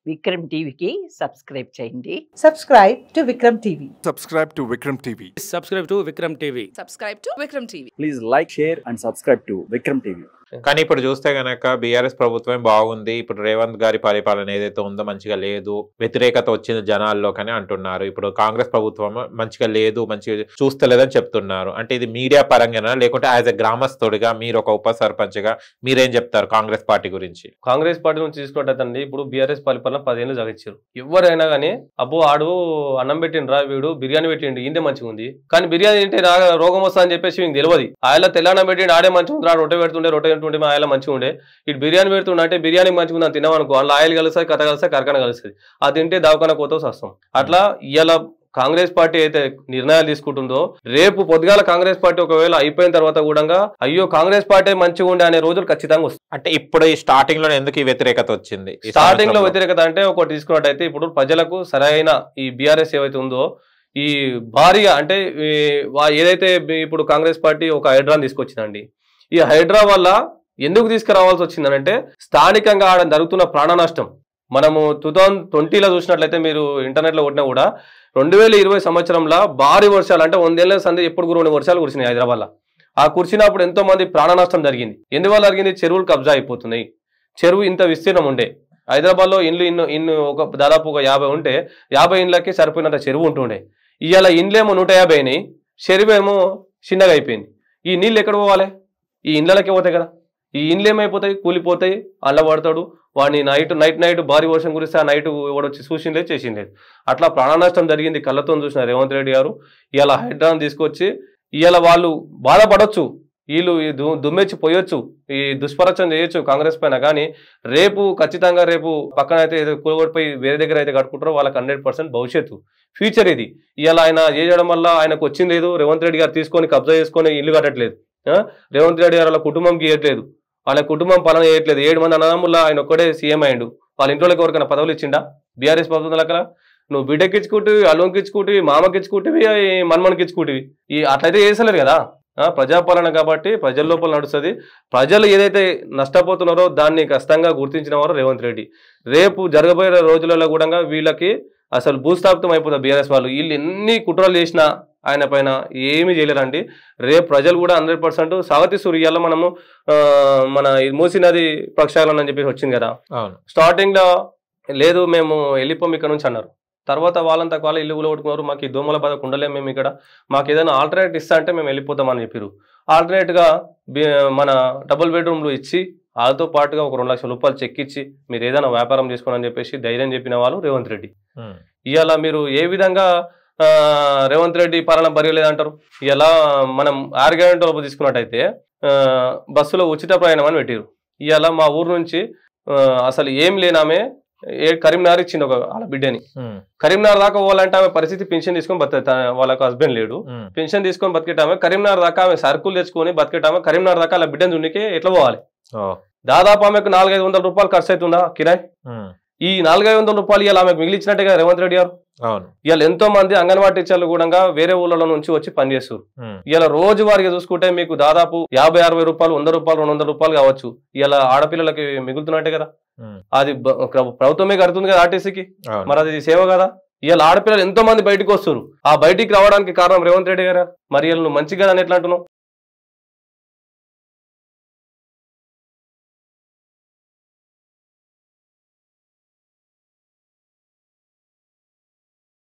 విక్రమ్ టీవీకి సబ్స్క్రైబ్ చేయండి. Subscribe to Vikram TV. Subscribe to Vikram TV. Subscribe to Vikram TV. Subscribe to Vikram TV. Please like, share and subscribe to Vikram TV. కానీ ఇప్పుడు చూస్తే గనక BRS ప్రభుత్వం బాగుంది, ఇప్పుడు రేవంత్ గారి పరిపాలన ఏదైతే ఉందో మంచిగా లేదు, వ్యతిరేకత వచ్చింది జనాల్లో కానీ అంటున్నారు. ఇప్పుడు కాంగ్రెస్ ప్రభుత్వం మంచిగా లేదు, మంచిగా చూస్తలేదని చెప్తున్నారు. అంటే ఇది మీడియా పరంగా లేకుంటే యాజ్ ఎ గ్రామస్తుడిగా మీరు ఒక ఉప సర్పంచ్ గా మీరేం చెప్తారు కాంగ్రెస్ పార్టీ గురించి? కాంగ్రెస్ పార్టీ నుంచి తీసుకున్నట్టండి, ఇప్పుడు బీఆర్ఎస్ పరిపాలన 10 ఏళ్ళు జగచ్చారు. ఎవరైనా కానీ అబ్బో ఆడు అన్నం పెట్టిండ్రా, వీడు బిర్యానీ పెట్టిండు, ఇందే మంచిగా ఉంది, కానీ బిర్యానీ తింటే రోగం వస్తా అని చెప్పేసి మీకు తెలియదు. ఆయన తెల్లన్నం పెట్టిండు, ఆడే మంచిగా ఉంది, రొట్టె పెడుతుండే రొట్టె ఉంటే మా ఆయన మంచిగా ఉండే, ఇటు బిర్యానీ పెడుతుండే అంటే బిర్యానీ మంచిగా ఉందని తిన్నామనుకో, అందులో ఆయిల్ కలుస్తుంది, కథ కలుస్తుంది, కరకన కలుస్తుంది, అది తింటే దవాఖాన కోతో వస్తాం. అట్లా ఇలా కాంగ్రెస్ పార్టీ అయితే నిర్ణయాలు తీసుకుంటుందో, రేపు పొద్దుగాల కాంగ్రెస్ పార్టీ ఒకవేళ అయిపోయిన తర్వాత కూడా అయ్యో కాంగ్రెస్ పార్టీ మంచిగా ఉండే అనే రోజులు ఖచ్చితంగా వస్తాయి. అంటే ఇప్పుడు ఈ స్టార్టింగ్ లో ఎందుకు ఈ వ్యతిరేకత వచ్చింది? స్టార్టింగ్ లో వ్యతిరేకత అంటే ఒకటి తీసుకున్నట్టయితే ఇప్పుడు ప్రజలకు సరైన ఈ బీఆర్ఎస్ ఏవైతే ఉందో ఈ భారీగా అంటే ఏదైతే ఇప్పుడు కాంగ్రెస్ పార్టీ ఒక హైడ్రాని తీసుకొచ్చిందండి, ఈ హైడ్రా వల్ల ఎందుకు తీసుకురావాల్సి వచ్చిందనంటే స్థానికంగా ఆడ జరుగుతున్న ప్రాణ నష్టం. మనము 2020లో చూసినట్లయితే మీరు ఇంటర్నెట్లో కొట్టినా కూడా 2020 సంవత్సరంలో భారీ వర్షాలు అంటే 100 ఏళ్ల సంది ఎప్పుడు కురిసిన వర్షాలు కురిసినాయి హైదరాబాద్లో. ఆ కురిసినప్పుడు ఎంతో మంది ప్రాణ నష్టం జరిగింది. ఎందువల్ల జరిగింది? చెరువులు కబ్జా అయిపోతున్నాయి. చెరువు ఇంత విస్తీర్ణం ఉండే హైదరాబాద్లో ఇన్ను ఒక దాదాపు ఒక 50 ఉంటే 50 ఇండ్లకి సరిపోయినంత చెరువు ఉంటుండే. ఇవాళ ఇండ్లేమో 150 అయినాయి, చెరువు ఏమో చిన్నగా అయిపోయింది. ఈ నీళ్ళు ఎక్కడ పోవాలి? ఈ ఇండ్లకే పోతాయి కదా. ఈ ఇండ్లు ఏమైపోతాయి? కూలిపోతాయి, అల్ల పడతాడు వాడిని. నైట్ భారీ వర్షం కురిస్తే ఆ నైట్ వాడొచ్చి చూసిండలేదు, చేసిండలేదు. అట్లా ప్రాణ నష్టం జరిగింది, కళ్ళతో చూసిన రేవంత్ రెడ్డి గారు. ఇవాళ హైడ్రాన్ తీసుకొచ్చి ఇవాళ వాళ్ళు బాధపడవచ్చు, వీళ్ళు దుమ్మెచ్చి పోయొచ్చు, ఈ దుష్ప్రచారం చేయొచ్చు కాంగ్రెస్ పైన, కానీ రేపు ఖచ్చితంగా రేపు పక్కన అయితే కూలగొడిపోయి వేరే దగ్గర అయితే కట్టుకుంటారో వాళ్ళకి 100% భవిష్యత్తు ఫ్యూచర్ ఇది. ఇవాళ ఆయన చేయడం వల్ల ఆయనకు వచ్చింది లేదు. రేవంత్ రెడ్డి గారు తీసుకొని కబ్జా చేసుకొని ఇల్లు కట్టట్లేదు, రేవంత్ రెడ్డి గారు వాళ్ళ కుటుంబంకి ఇవ్వట్లేదు, వాళ్ళ కుటుంబం పాలన చేయట్లేదు. 7 మంది అన్నదమ్ముల్లో ఆయన ఒక్కడే సీఎం అయ్యిండు. వాళ్ళ ఇంట్లోకి ఎవరికైనా పదవులు ఇచ్చిండా? బీఆర్ఎస్ ప్రభుత్వం లెక్కల నువ్వు బిడ్డకి ఇచ్చుకుంటువి, అల్లుకి ఇచ్చుకుంటువి, మామకి ఇచ్చుకుంటువి, మన్మనికి ఇచ్చుకుంటువి. అట్లయితే చేసలేరు కదా. ప్రజాపాలన కాబట్టి ప్రజల లోపల నడుస్తుంది. ప్రజలు ఏదైతే నష్టపోతున్నారో దాన్ని కష్టంగా గుర్తించిన వారు రేవంత్ రెడ్డి. రేపు జరగబోయే రోజులలో కూడా వీళ్ళకి అసలు భూస్థాపితం అయిపోతారు బీఆర్ఎస్ వాళ్ళు. వీళ్ళు ఎన్ని కుట్రలు చేసినా ఆయన పైన ఏమీ చేయలేరండి. రేపు ప్రజలు కూడా 100% స్వాగతిస్తారు. ఇవాళ మనము మన మూసీ నది ప్రక్షాళన అని చెప్పేసి వచ్చింది కదా. స్టార్టింగ్ లో లేదు మేము వెళ్ళిపోం ఇక్కడ నుంచి అన్నారు. తర్వాత వాళ్ళంతా వాళ్ళ ఇల్లు కొట్టుకున్నారు, మాకు ఈ దోమల బాధ ఉండలేము మేము ఇక్కడ, మాకు ఏదైనా ఆల్టర్నేట్ ఇస్తా అంటే మేము వెళ్ళిపోతామని చెప్పారు. ఆల్టర్నేట్గా మన డబుల్ బెడ్రూమ్లు ఇచ్చి వాళ్ళతో పాటుగా ఒక 2 లక్షల రూపాయలు చెక్ ఇచ్చి మీరు ఏదైనా వ్యాపారం చేసుకోండి అని చెప్పేసి ధైర్యం చెప్పిన వాళ్ళు రేవంత్ రెడ్డి. ఇవాళ మీరు ఏ విధంగా రేవంత్ రెడ్డి పాలన బరియలేదంటారు? ఇలా మనం 6 గంటల తీసుకున్నట్టయితే బస్సులో ఉచిత ప్రయాణం అని పెట్టారు. ఇవాళ మా ఊరు నుంచి అసలు ఏం లేనామే కరీంనగర్ ఇచ్చింది ఒక వాళ్ళ బిడ్డని. కరీంనగర్ దాకా పోవాలంటే ఆమె పరిస్థితి పెన్షన్ తీసుకొని బతుకుతా, వాళ్ళకు హస్బెండ్ లేడు, పెన్షన్ తీసుకొని బతికేటామె కరీంనగర్ దాకా ఆమె సరుకులు తెచ్చుకొని బతికేటామె కరీంనగర్ దాకా వాళ్ళ బిడ్డని చున్నికి ఎట్లా పోవాలి? దాదాపు ఆమెకు 400-500 రూపాయలు ఖర్చు అవుతుందా కిరాయ్? ఈ 400-500 రూపాయలు ఇలా ఆమెకు మిగిలిచ్చినట్టుగా రేవంత్ రెడ్డి గారు. ఇవాళ ఎంతో మంది అంగన్వాడీ టీచర్లు కూడా వేరే ఊళ్ళలో నుంచి వచ్చి పనిచేస్తారు. ఇలా రోజు వారికి చూసుకుంటే మీకు దాదాపు 50-60 రూపాయలు, 100 రూపాయలు, 200 రూపాయలు కావచ్చు. ఇలా ఆడపిల్లలకి మిగులుతున్నట్టే కదా. అది ప్రభుత్వమే కడుతుంది కదా ఆర్టీసీకి, మరి అది సేవ కదా. ఇవాళ ఆడపిల్లలు ఎంతో మంది బయటకు వస్తారు. ఆ బయటికి రావడానికి కారణం రేవంత్ రెడ్డి గారా. మరి వీళ్ళు మంచిగా అని ఎట్లా అంటున్నావు?